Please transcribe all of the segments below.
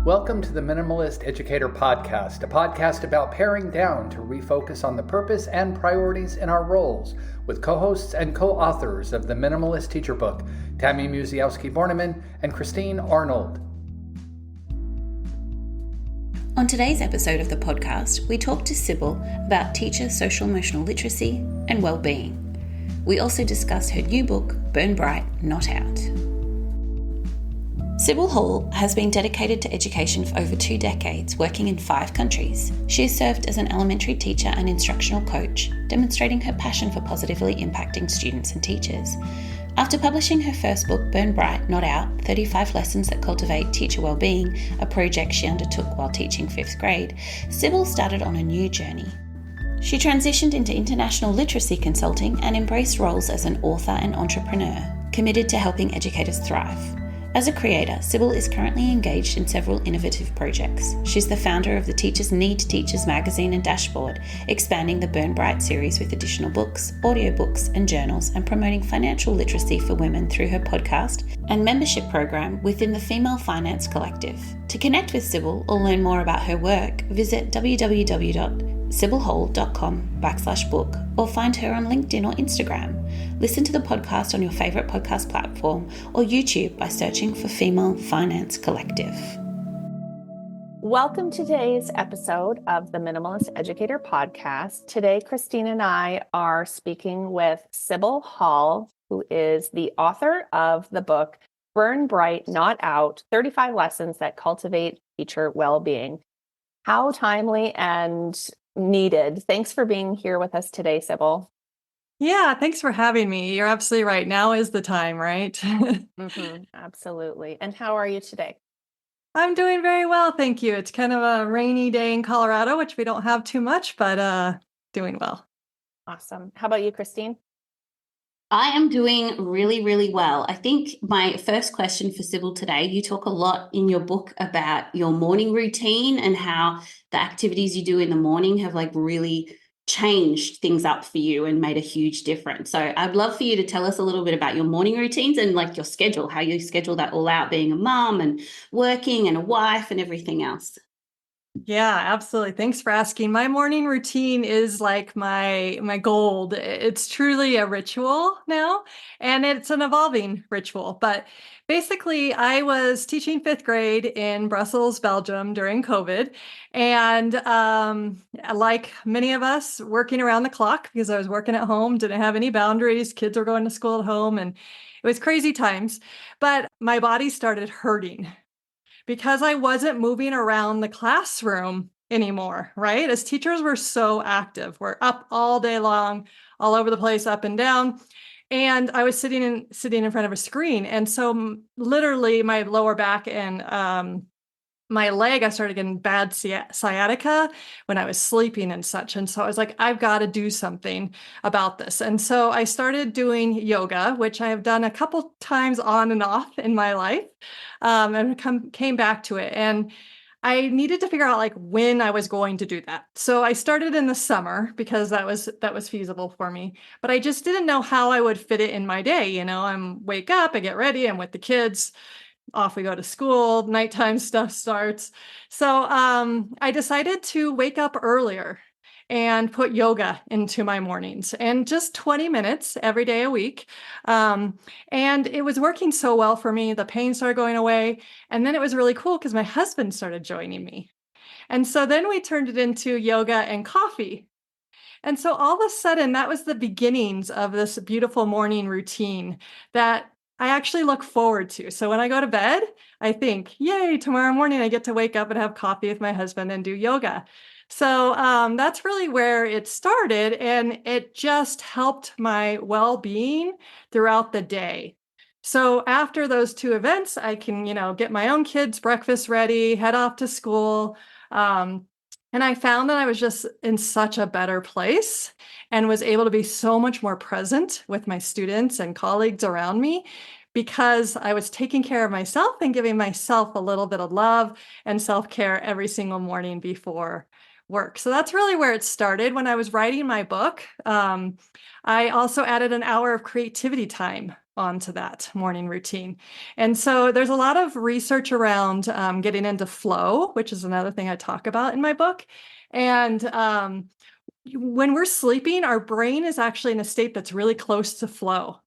Welcome to the Minimalist Educator podcast, a podcast about paring down to refocus on the purpose and priorities in our roles, with co-hosts and co-authors of the Minimalist Teacher book, Tammy Musiowski-Borneman and Christine Arnold. On today's episode of the podcast, we talk to Sybil about teacher social-emotional literacy and well-being. We also discuss her new book, Burn Bright, Not Out. Sybil Hall has been dedicated to education for over 2 decades, working in 5 countries. She has served as an elementary teacher and instructional coach, demonstrating her passion for positively impacting students and teachers. After publishing her first book, Burn Bright, Not Out, 35 Lessons that Cultivate Teacher Wellbeing, a project she undertook while teaching 5th grade, Sybil started on a new journey. She transitioned into international literacy consulting and embraced roles as an author and entrepreneur, committed to helping educators thrive. As a creator, Sybil is currently engaged in several innovative projects. She's the founder of the Teachers Need Teachers magazine and dashboard, expanding the Burn Bright series with additional books, audiobooks, and journals, and promoting financial literacy for women through her podcast and membership program within the Female Finance Collective. To connect with Sybil or learn more about her work, visit www.sybilhall.com/book or find her on LinkedIn or Instagram. Listen to the podcast on your favourite podcast platform or YouTube by searching for Female Finance Collective. Welcome to today's episode of the Minimalist Educator podcast. Today, Christine and I are speaking with Sybil Hall, who is the author of the book, Burn Bright, Not Out, 35 Lessons that Cultivate Teacher Wellbeing. How timely and needed. Thanks for being here with us today, Sybil. Yeah, thanks for having me. You're absolutely right. Now is the time, right? Absolutely. And how are you today? I'm doing very well, thank you. It's kind of a rainy day in Colorado, which we don't have too much, but doing well. Awesome. How about you, Christine? I am doing really, really well. I think my first question for Sybil today, you talk a lot in your book about your morning routine and how the activities you do in the morning have really changed things up for you and made a huge difference. So I'd love for you to tell us a little bit about your morning routines and your schedule, how you schedule that all out, being a mom and working and a wife and everything else. Yeah, absolutely. Thanks for asking. My morning routine is like my gold. It's truly a ritual now, and it's an evolving ritual. But basically, I was teaching 5th grade in Brussels, Belgium during COVID, and like many of us, working around the clock because I was working at home, didn't have any boundaries. Kids were going to school at home, and it was crazy times. But my body started hurting because I wasn't moving around the classroom anymore, right? As teachers, we're so active. We're up all day long, all over the place, up and down. And I was sitting in front of a screen. And so literally my lower back and my leg, I started getting bad sciatica when I was sleeping and such. And so I was like, I've got to do something about this. And so I started doing yoga, which I have done a couple times on and off in my life, and came back to it. And I needed to figure out when I was going to do that. So I started in the summer because that was feasible for me, but I just didn't know how I would fit it in my day. I'm wake up, I get ready, I'm with the kids, off we go to school, nighttime stuff starts. So I decided to wake up earlier and put yoga into my mornings, and just 20 minutes every day a week. And it was working so well for me. The pain started going away. And then it was really cool because my husband started joining me. And so then we turned it into yoga and coffee. And so all of a sudden, that was the beginnings of this beautiful morning routine that I actually look forward to. So when I go to bed, I think, yay, tomorrow morning I get to wake up and have coffee with my husband and do yoga. So that's really where it started. And it just helped my well-being throughout the day. So after those 2 events, I can, get my own kids' breakfast ready, head off to school. And I found that I was just in such a better place and was able to be so much more present with my students and colleagues around me because I was taking care of myself and giving myself a little bit of love and self-care every single morning before work. So that's really where it started. When I was writing my book, I also added an hour of creativity time onto that morning routine. And so there's a lot of research around getting into flow, which is another thing I talk about in my book. And when we're sleeping, our brain is actually in a state that's really close to flow.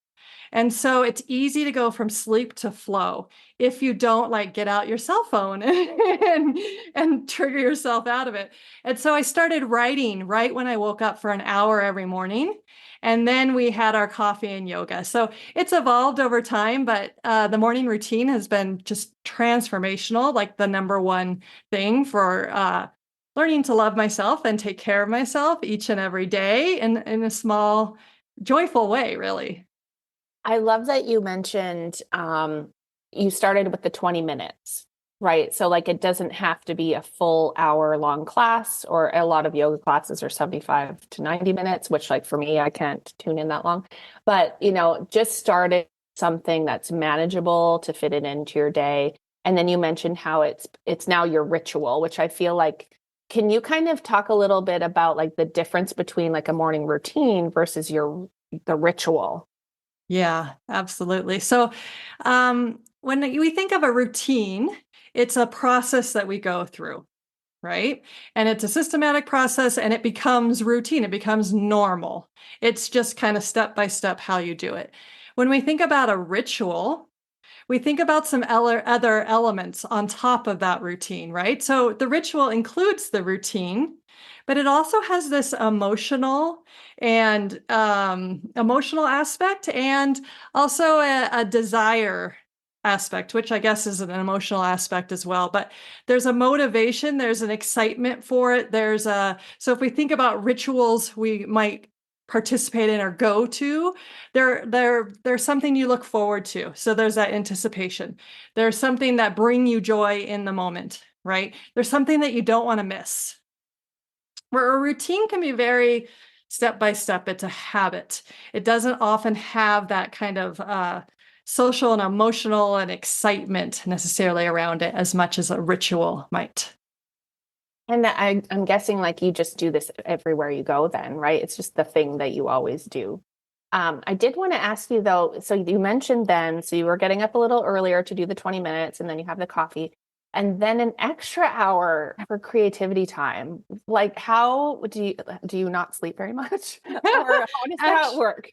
And so it's easy to go from sleep to flow if you don't like get out your cell phone and trigger yourself out of it. And so I started writing right when I woke up for an hour every morning. And then we had our coffee and yoga. So it's evolved over time, but the morning routine has been just transformational, like the number one thing for learning to love myself and take care of myself each and every day in a small, joyful way, really. I love that you mentioned you started with the 20 minutes, right? So like it doesn't have to be a full hour long class, or a lot of yoga classes are 75 to 90 minutes, which like for me, I can't tune in that long. But, just started something that's manageable to fit it into your day. And then you mentioned how it's now your ritual, which I feel like, can you kind of talk a little bit about like the difference between like a morning routine versus the ritual? Yeah, absolutely. So when we think of a routine, it's a process that we go through, right? And it's a systematic process and it becomes routine, it becomes normal. It's just kind of step by step how you do it. When we think about a ritual, we think about some other elements on top of that routine, right? So the ritual includes the routine, but it also has this emotional aspect, and also a desire aspect, which I guess is an emotional aspect as well. But there's a motivation, there's an excitement for it. So if we think about rituals we might participate in or go to, there's something you look forward to. So there's that anticipation. There's something that bring you joy in the moment, right? There's something that you don't want to miss. Where a routine can be very step by step, it's a habit. It doesn't often have that kind of social and emotional and excitement necessarily around it as much as a ritual might. And I'm guessing like you just do this everywhere you go then, right? It's just the thing that you always do. I did want to ask you though, so you mentioned so you were getting up a little earlier to do the 20 minutes and then you have the coffee and then an extra hour for creativity time. Like how do you not sleep very much? Or how does that work?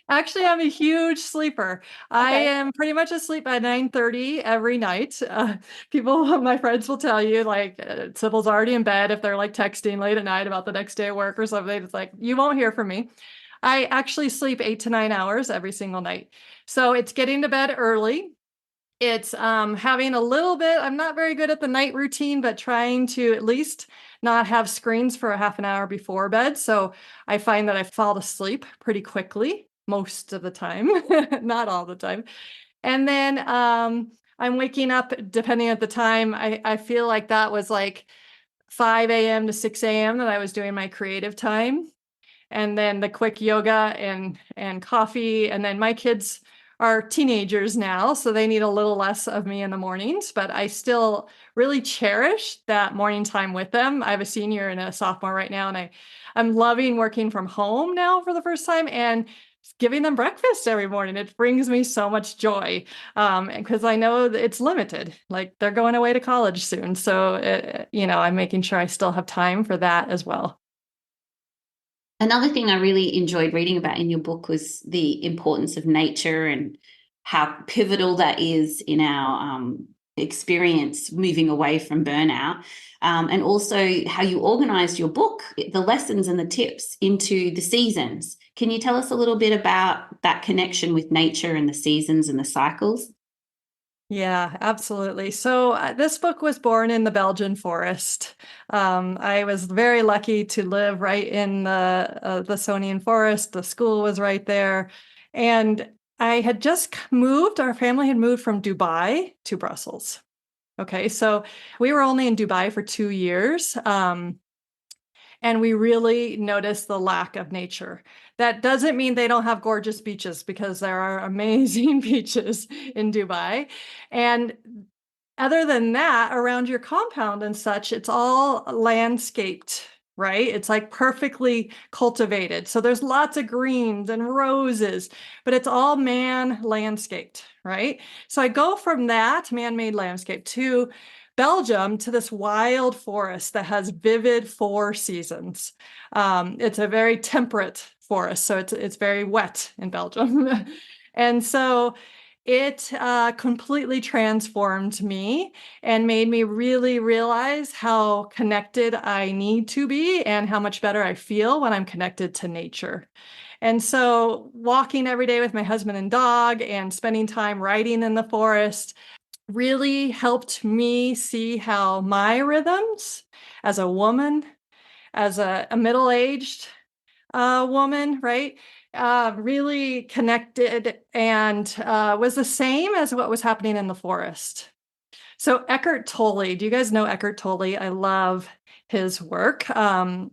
Actually, I'm a huge sleeper. I Okay. am pretty much asleep by 9:30 every night. My friends will tell you, like, Sybil's already in bed if they're like texting late at night about the next day at work or something. It's like, you won't hear from me. I actually sleep 8 to 9 hours every single night. So it's getting to bed early. It's having a little bit, I'm not very good at the night routine, but trying to at least not have screens for a half an hour before bed. So I find that I fall asleep pretty quickly most of the time, not all the time. And then I'm waking up, depending at the time, I feel like that was like 5 a.m. to 6 a.m. that I was doing my creative time. And then the quick yoga and coffee. And then my kids are teenagers now, so they need a little less of me in the mornings, but I still really cherish that morning time with them. I have a senior and a sophomore right now, and I'm loving working from home now for the first time and giving them breakfast every morning. It brings me so much joy because I know that it's limited. Like they're going away to college soon. So, I'm making sure I still have time for that as well. Another thing I really enjoyed reading about in your book was the importance of nature and how pivotal that is in our experience moving away from burnout, and also how you organized your book, the lessons and the tips into the seasons. Can you tell us a little bit about that connection with nature and the seasons and the cycles? Yeah, absolutely. So this book was born in the Belgian forest. I was very lucky to live right in the Sonian forest. The school was right there. And I had just moved, our family had moved from Dubai to Brussels. Okay, so we were only in Dubai for 2 years. And we really noticed the lack of nature. That doesn't mean they don't have gorgeous beaches, because there are amazing beaches in Dubai. And other than that, around your compound and such, it's all landscaped right? It's like perfectly cultivated. So there's lots of greens and roses, but it's all man landscaped, right? So I go from that man-made landscape to Belgium, to this wild forest that has vivid 4 seasons. It's a very temperate forest, so it's very wet in Belgium. And so it completely transformed me and made me really realize how connected I need to be and how much better I feel when I'm connected to nature. And so walking every day with my husband and dog and spending time riding in the forest really helped me see how my rhythms as a woman, as a middle-aged woman, right? Really connected and was the same as what was happening in the forest. So Eckhart Tolle, do you guys know Eckhart Tolle? I love his work. The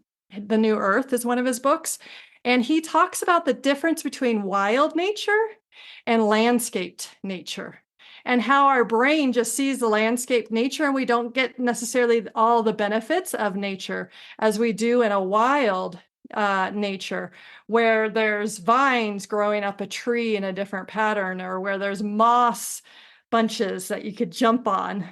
New Earth is one of his books. And he talks about the difference between wild nature and landscaped nature, and how our brain just sees the landscape nature and we don't get necessarily all the benefits of nature as we do in a wild nature, where there's vines growing up a tree in a different pattern, or where there's moss bunches that you could jump on,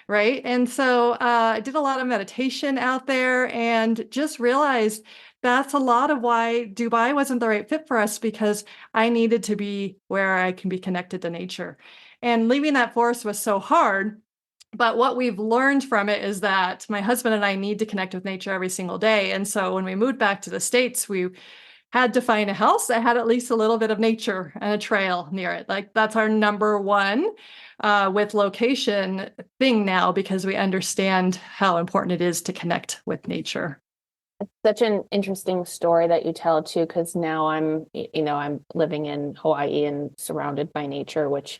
right? And so I did a lot of meditation out there and just realized that's a lot of why Dubai wasn't the right fit for us, because I needed to be where I can be connected to nature. And leaving that forest was so hard. But what we've learned from it is that my husband and I need to connect with nature every single day. And so when we moved back to the States, we had to find a house that had at least a little bit of nature and a trail near it. Like, that's our number one with location thing now, because we understand how important it is to connect with nature. It's such an interesting story that you tell too, because now I'm living in Hawaii and surrounded by nature, which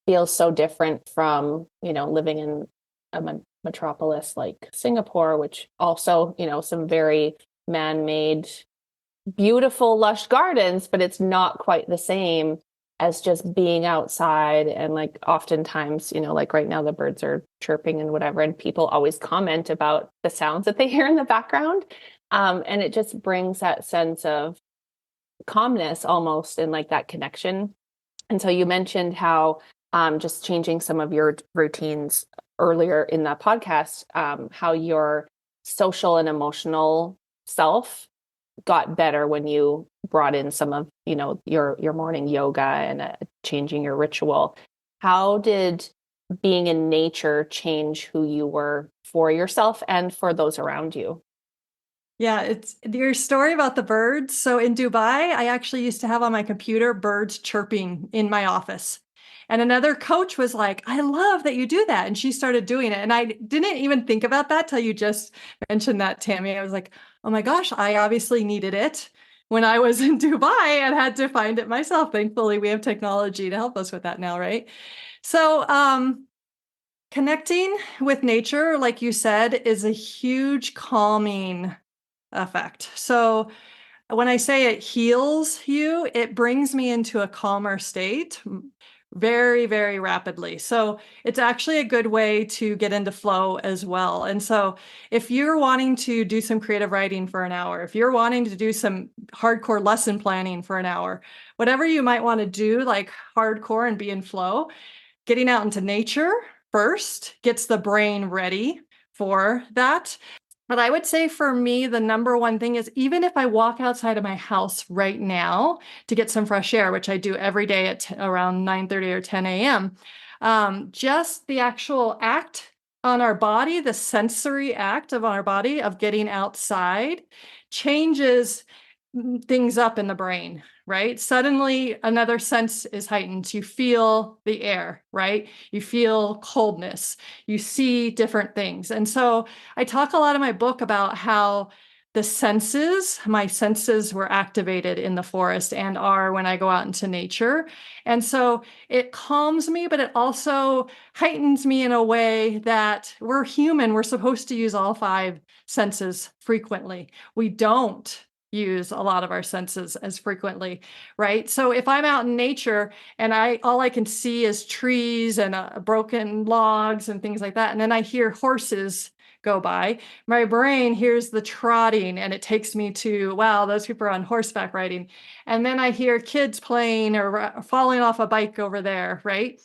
feels so different from, living in a metropolis like Singapore, which also, some very man-made, beautiful, lush gardens, but it's not quite the same as just being outside. And like oftentimes, like right now the birds are chirping and whatever, and people always comment about the sounds that they hear in the background. And it just brings that sense of calmness almost, and like that connection. And so you mentioned how just changing some of your routines earlier in that podcast, how your social and emotional self got better when you brought in some of, your morning yoga and changing your ritual. How did being in nature change who you were for yourself and for those around you? Yeah, it's your story about the birds. So in Dubai, I actually used to have on my computer birds chirping in my office. And another coach was like, I love that you do that. And she started doing it. And I didn't even think about that till you just mentioned that, Tammy. I was like, oh my gosh, I obviously needed it when I was in Dubai and had to find it myself. Thankfully, we have technology to help us with that now, right? So connecting with nature, like you said, is a huge calming effect. So when I say it heals you, it brings me into a calmer state very, very rapidly. So it's actually a good way to get into flow as well. And so if you're wanting to do some creative writing for an hour, if you're wanting to do some hardcore lesson planning for an hour, whatever you might want to do, like hardcore and be in flow, getting out into nature first gets the brain ready for that. But I would say for me, the number one thing is, even if I walk outside of my house right now to get some fresh air, which I do every day at around 9:30 or 10 a.m., just the actual act on our body, the sensory act of our body of getting outside changes things up in the brain, right? Suddenly another sense is heightened. You feel the air, right? You feel coldness. You see different things. And so I talk a lot in my book about how my senses were activated in the forest and are when I go out into nature. And so it calms me, but it also heightens me in a way that we're human. We're supposed to use all 5 senses frequently. We don't use a lot of our senses as frequently, right? So if I'm out in nature and all I can see is trees and broken logs and things like that, and then I hear horses go by. My brain hears the trotting and it takes me to, wow, those people are on horseback riding. And then I hear kids playing or falling off a bike over there, right?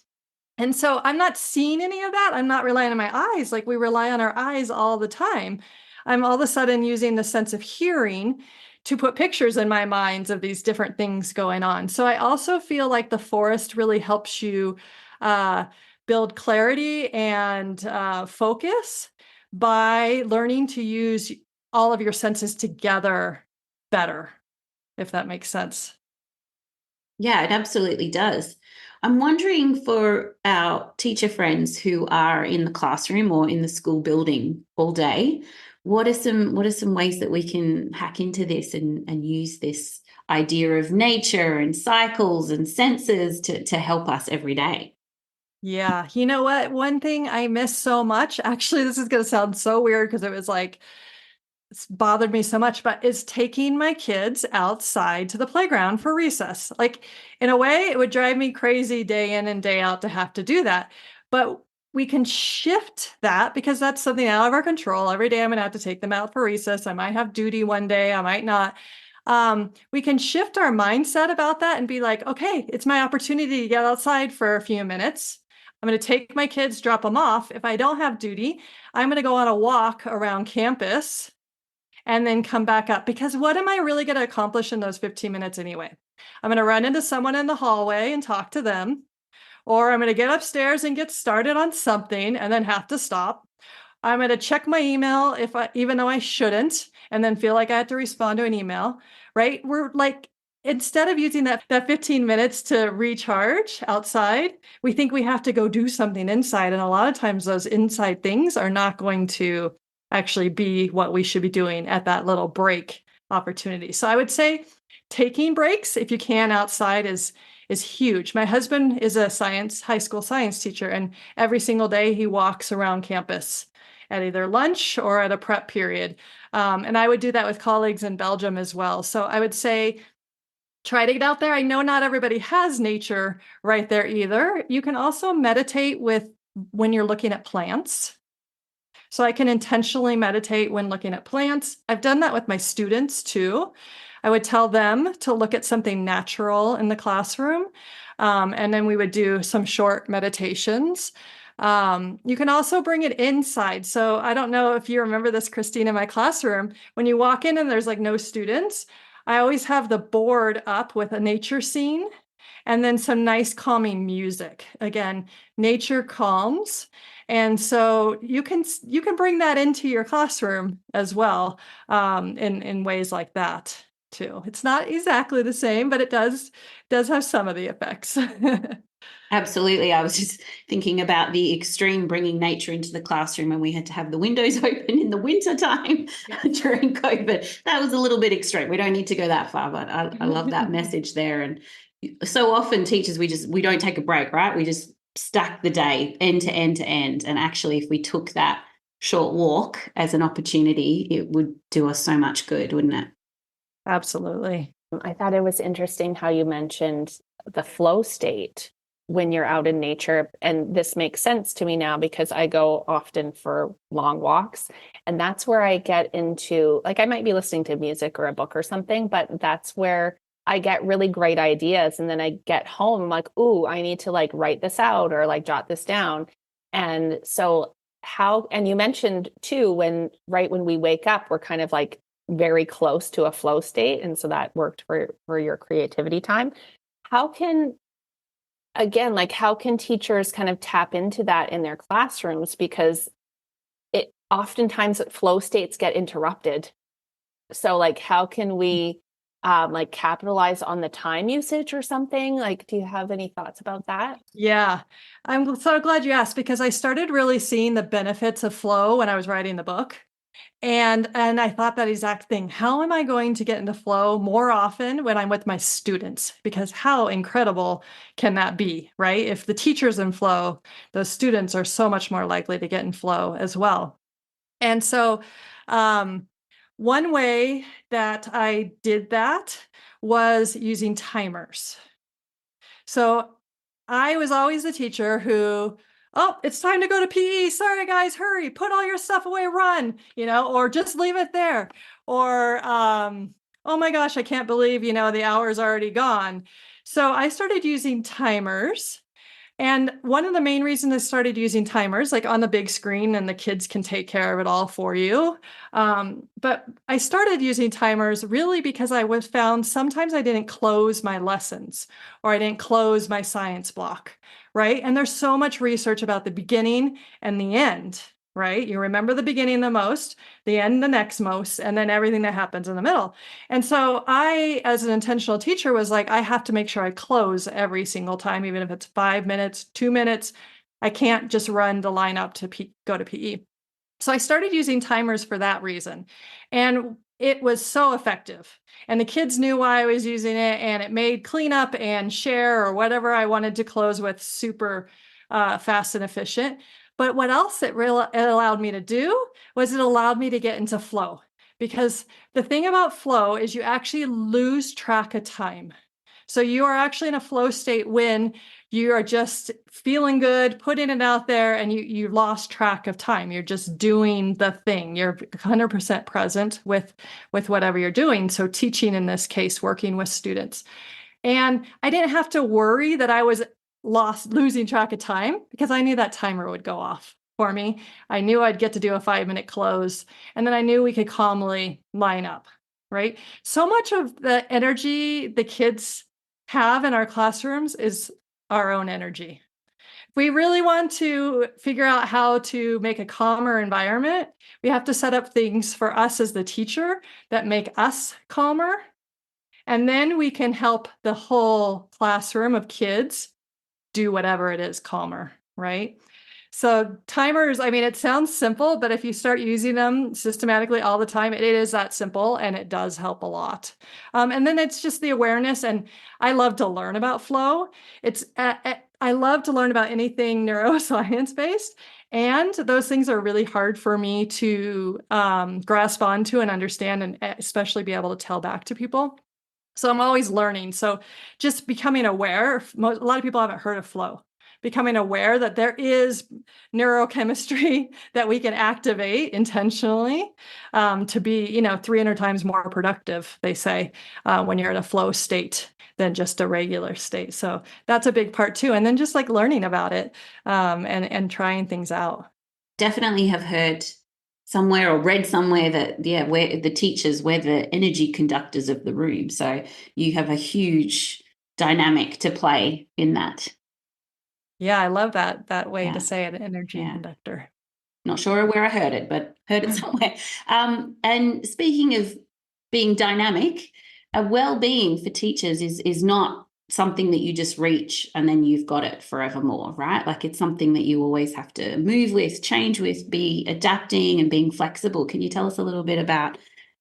And so I'm not seeing any of that. I'm not relying on my eyes like we rely on our eyes all the time. I'm all of a sudden using the sense of hearing to put pictures in my minds of these different things going on. So I also feel like the forest really helps you uh, build clarity and focus by learning to use all of your senses together better, if that makes sense. Yeah, it absolutely does. I'm wondering for our teacher friends who are in the classroom or in the school building all day, what are some ways that we can hack into this and use this idea of nature and cycles and senses to help us every day? Yeah. You know what? One thing I miss so much, actually, this is going to sound so weird because it was like, it's bothered me so much, but is taking my kids outside to the playground for recess. Like, in a way, it would drive me crazy day in and day out to have to do that. But we can shift that because that's something out of our control. Every day I'm going to have to take them out for recess. I might have duty one day, I might not. We can shift our mindset about that and be like, okay, it's my opportunity to get outside for a few minutes. I'm going to take my kids, drop them off. If I don't have duty, I'm going to go on a walk around campus and then come back up. Because what am I really going to accomplish in those 15 minutes anyway? I'm going to run into someone in the hallway and talk to them, or I'm going to get upstairs and get started on something and then have to stop. I'm going to check my email even though I shouldn't, and then feel like I have to respond to an email, right? We're like, instead of using that 15 minutes to recharge outside, we think we have to go do something inside. And a lot of times those inside things are not going to actually be what we should be doing at that little break opportunity. So I would say taking breaks, if you can, outside is huge. My husband is a high school science teacher, and every single day he walks around campus at either lunch or at a prep period. And I would do that with colleagues in Belgium as well. So I would say try to get out there. I know not everybody has nature right there either. You can also meditate when you're looking at plants. So I can intentionally meditate when looking at plants. I've done that with my students too. I would tell them to look at something natural in the classroom, and then we would do some short meditations. You can also bring it inside. So I don't know if you remember this, Christine, in my classroom, when you walk in and there's like no students, I always have the board up with a nature scene and then some nice calming music. Again, nature calms. And so you can bring that into your classroom as well, in ways like that too. It's not exactly the same, but it does have some of the effects. Absolutely. I was just thinking about the extreme bringing nature into the classroom, and we had to have the windows open in the winter time during COVID. That was a little bit extreme. We don't need to go that far, but I love that message there. And so often teachers, we don't take a break, right? We just stack the day end to end to end. And actually, if we took that short walk as an opportunity, it would do us so much good, wouldn't it? Absolutely. I thought it was interesting how you mentioned the flow state when you're out in nature. And this makes sense to me now because I go often for long walks. And that's where I get into, like, I might be listening to music or a book or something, but that's where I get really great ideas. And then I get home, I'm like, ooh, I need to like write this out or like jot this down. And so and you mentioned too, when we wake up, we're kind of like very close to a flow state. And so that worked for your creativity time. How can teachers kind of tap into that in their classrooms? Because oftentimes flow states get interrupted. So like, how can we like capitalize on the time usage or something? Like, do you have any thoughts about that? Yeah, I'm so glad you asked because I started really seeing the benefits of flow when I was writing the book. And I thought that exact thing. How am I going to get into flow more often when I'm with my students? Because how incredible can that be, right? If the teacher's in flow, those students are so much more likely to get in flow as well. And so one way that I did that was using timers. So I was always the teacher who oh, it's time to go to PE. Sorry, guys, hurry, put all your stuff away, run, or just leave it there. Or, oh my gosh, I can't believe, the hour's already gone. So I started using timers. And one of the main reasons I started using timers, like on the big screen, and the kids can take care of it all for you. But I started using timers really because I was found sometimes I didn't close my lessons or I didn't close my science block, right? And there's so much research about the beginning and the end, right? You remember the beginning the most, the end the next most, and then everything that happens in the middle. And so I, as an intentional teacher, was like, I have to make sure I close every single time, even if it's 5 minutes, 2 minutes. I can't just run the line up to go to PE. So I started using timers for that reason. And it was so effective. And the kids knew why I was using it, and it made cleanup and share or whatever I wanted to close with super fast and efficient. But what else it allowed me to do was it allowed me to get into flow. Because the thing about flow is you actually lose track of time. So you are actually in a flow state when you are just feeling good, putting it out there, and you lost track of time. You're just doing the thing. You're 100% present with whatever you're doing. So teaching, in this case, working with students. And I didn't have to worry that I was losing track of time because I knew that timer would go off for me. I knew I'd get to do a 5-minute close, and then I knew we could calmly line up, right? So much of the energy the kids have in our classrooms is our own energy. If we really want to figure out how to make a calmer environment, we have to set up things for us as the teacher that make us calmer. And then we can help the whole classroom of kids do whatever it is calmer, right? So timers, I mean, it sounds simple, but if you start using them systematically all the time, it is that simple, and it does help a lot. And then it's just the awareness, and I love to learn about flow. I love to learn about anything neuroscience based, and those things are really hard for me to grasp onto and understand, and especially be able to tell back to people. So I'm always learning. So just becoming aware, a lot of people haven't heard of flow. Becoming aware that there is neurochemistry that we can activate intentionally to be, 300 times more productive, they say, when you're in a flow state than just a regular state. So that's a big part too. And then just like learning about it and trying things out. Definitely have heard somewhere or read somewhere that, where the teachers, we're the energy conductors of the room. So you have a huge dynamic to play in that. Yeah, I love that way to say it, an energy conductor. Not sure where I heard it, but heard it somewhere. And speaking of being dynamic, a well-being for teachers is not something that you just reach and then you've got it forevermore, right? Like it's something that you always have to move with, change with, be adapting and being flexible. Can you tell us a little bit about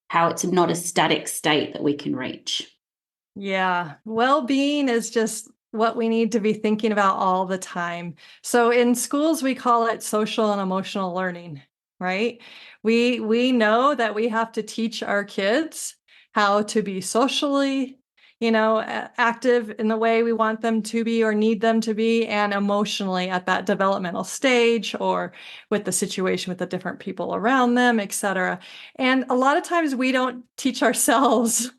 how it's not a static state that we can reach? Yeah, well-being is just what we need to be thinking about all the time. So in schools, we call it social and emotional learning, right? We know that we have to teach our kids how to be socially, active in the way we want them to be or need them to be, and emotionally at that developmental stage or with the situation with the different people around them, et cetera. And a lot of times we don't teach ourselves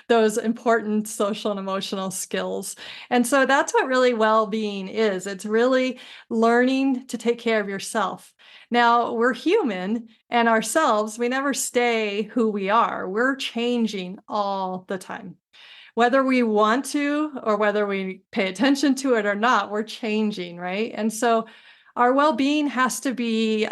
those important social and emotional skills. And so that's what really well-being is. It's really learning to take care of yourself. Now, we're human, and ourselves, we never stay who we are. We're changing all the time. Whether we want to or whether we pay attention to it or not, we're changing, right? And so our well-being has to be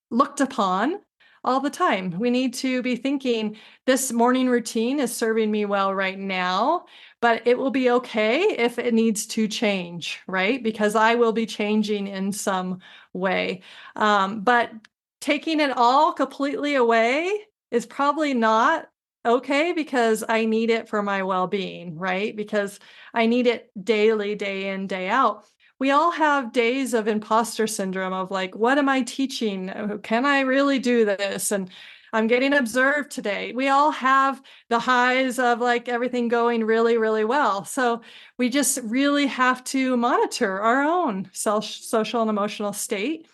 looked upon all the time. We need to be thinking, this morning routine is serving me well right now, but it will be okay if it needs to change, right? Because I will be changing in some way. But taking it all completely away is probably not okay, because I need it for my well-being, right? Because I need it daily, day in, day out. We all have days of imposter syndrome of like, what am I teaching? Can I really do this? And I'm getting observed today. We all have the highs of like everything going really, really well. So we just really have to monitor our own social and emotional state.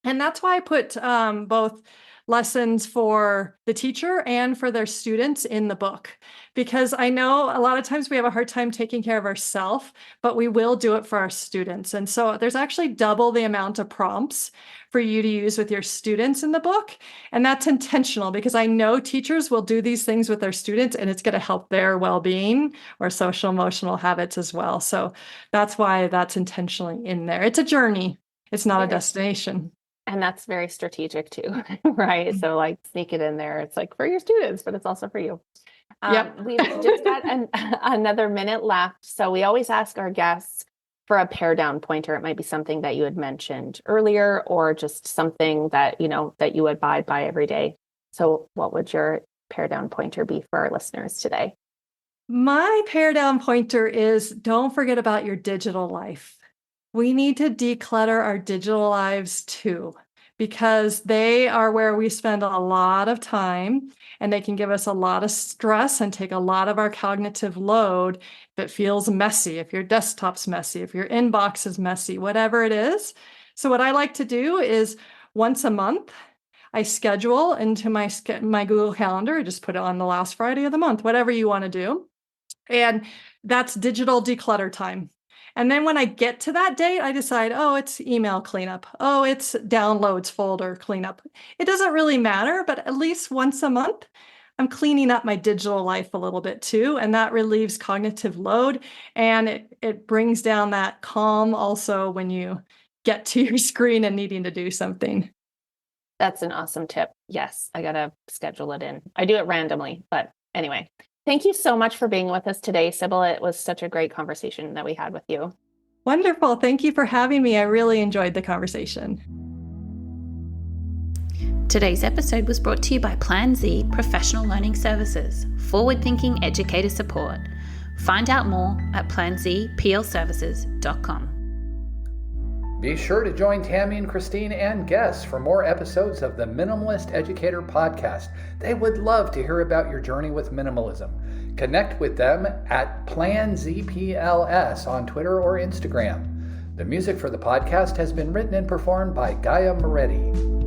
And that's why I put both lessons for the teacher and for their students in the book, because I know a lot of times we have a hard time taking care of ourselves, but we will do it for our students. And so there's actually double the amount of prompts for you to use with your students in the book. And that's intentional because I know teachers will do these things with their students and it's going to help their well-being or social emotional habits as well. So that's why that's intentionally in there. It's a journey. It's not a destination. And that's very strategic too, right? So like sneak it in there. It's like for your students, but it's also for you. Yep. We've just got another minute left. So we always ask our guests for a pair down pointer. It might be something that you had mentioned earlier, or just something that, that you abide by every day. So what would your pair down pointer be for our listeners today? My pair down pointer is don't forget about your digital life. We need to declutter our digital lives too, because they are where we spend a lot of time and they can give us a lot of stress and take a lot of our cognitive load if it feels messy, if your desktop's messy, if your inbox is messy, whatever it is. So what I like to do is once a month, I schedule into my Google Calendar. I just put it on the last Friday of the month, whatever you want to do. And that's digital declutter time. And then when I get to that date, I decide, oh, it's email cleanup. Oh, it's downloads folder cleanup. It doesn't really matter, but at least once a month, I'm cleaning up my digital life a little bit too. And that relieves cognitive load. And it brings down that calm also when you get to your screen and needing to do something. That's an awesome tip. Yes, I got to schedule it in. I do it randomly, but anyway. Thank you so much for being with us today, Sybil. It was such a great conversation that we had with you. Wonderful. Thank you for having me. I really enjoyed the conversation. Today's episode was brought to you by Plan Z Professional Learning Services, forward-thinking educator support. Find out more at planzplservices.com. Be sure to join Tammy and Christine and guests for more episodes of the Minimalist Educator podcast. They would love to hear about your journey with minimalism. Connect with them at PlanZPLS on Twitter or Instagram. The music for the podcast has been written and performed by Gaia Moretti.